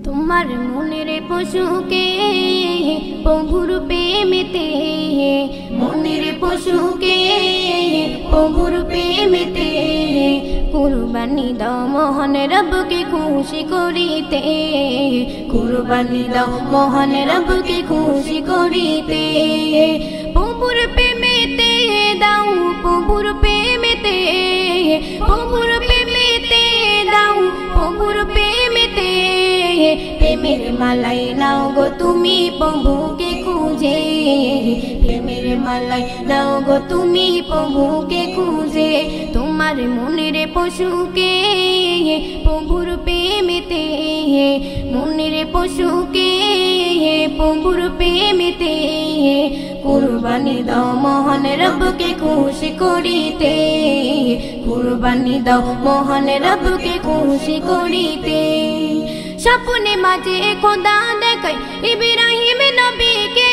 তোমার মনের পশুকে প্রভুর প্রেমেতে, মনের পশুকে প্রভুর প্রেমেতে কুরবানি দাও মহান রবকে খুশি করিতে, কুরবানি দাও মহান রবকে খুশি করিতে। প্রভুর প্রেমেতে দাও, প্রভুর প্রেমেতে, প্রভুর প্রেমেতে দাও, প্রভুর প্রেমেতে প্রেমের মালাই নাও গো তুমি প্রভুকে খুঁজে, প্রেমের মালাই নাও গো তুমি প্রভুকে খুঁজে। তোমার মনের পশুকে প্রভুর প্রেমেতে, মনের পশুকে প্রভুর প্রেমেতে কুরবানি দাও মহান রবকে খুশি করিতে, কুরবানি দাও মহান রবকে খুশি করিতে। স্বপ্নে মাঝে খোদা দেখায় ইব্রাহিম নবীকে,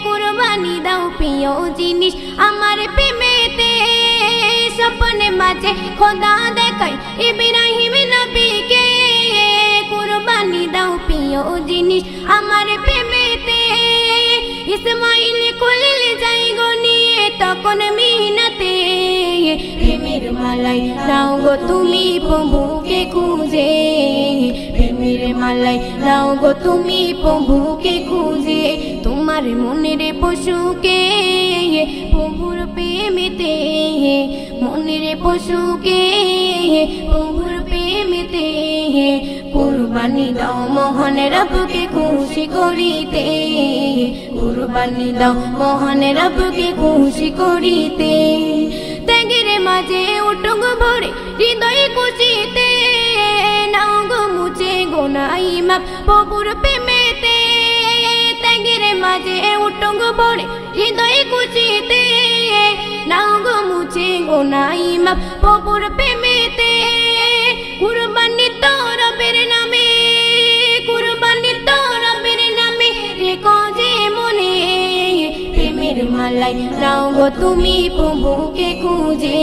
কুরবানি দাও প্রিয় জিনিস আমার প্রেমেতে। স্বপ্নে মাঝে খোদা দেখায় ইব্রাহিম নবীকে, কুরবানি দাও প্রিয় জিনিস আমার প্রেমেতে। ইসমাইল কোলে যাই গো নিয়ে তখন মিহনতে, প্রেমের মালাই নাও গো তুমি প্রভুকে খুঁজে, প্রেমের মালাই নাও গো তুমি প্রভুকে খুঁজে। তোমার মনের পশুকে প্রভুর প্রেমেতে, মনের পশুকে প্রভুর প্রেমেতে কুরবানি দাও মহান রবকে খুশি করিতে, কুরবানি দাও মহান রবকে খুশি করিতে। ত্যাগের মাঝে উঠুক ভরে হৃদয় খুশিতে, নাও গো মুছে গোনাই মাপ প্রভুর প্রেমেতে। ত্যাগের মাঝে উঠুক ভরে হৃদয় খুশিতে, নাও গো মুছে গোনাই মাপ প্রভুর প্রেমেতে। কুরবানি তো রবের নামে, কুরবানি তো রবের নামে রেখো যে মনে, প্রেমের মালাই নাও গো তুমি প্রভুকে খুঁজে,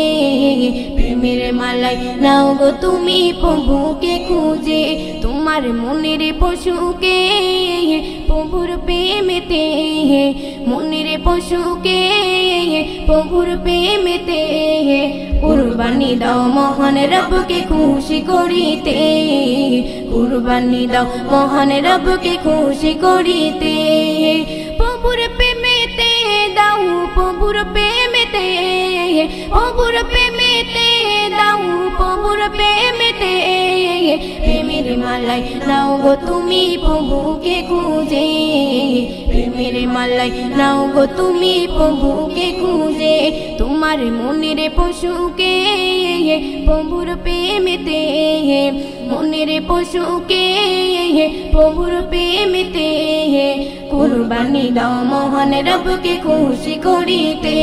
প্রেমের মালাই নাও গো তুমি প্রভুকে খুঁজে। তোমার মনের পশুকে প্রভুর প্রেমেতে, মনের পশুকে প্রভুর প্রেমেতে কুরবানি দাও মহান রবকে খুশি করিতে, কুরবানি দাও মহান রবকে খুশি করিতে। প্রভুর প্রেমেতে দাও, প্রভুর প্রেমেতে, প্রভুর প্রেমেতে দাও, প্রভুর প্রেমেতে প্রেমের মালাই নাও গো তুমি প্রভুকে খুঁজে, প্রেমের মালাই নাও গো তুমি প্রভুকে খুঁজে। তোমার মনের পশুকে প্রভুর প্রেমেতে, মনের পশুকে প্রভুর প্রেমেতে কুরবানি দাও মহান রবকে খুশি করিতে,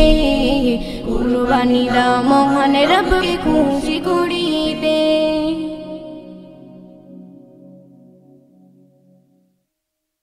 কুরবানি দাও মহান রবকে খুশি করিতে।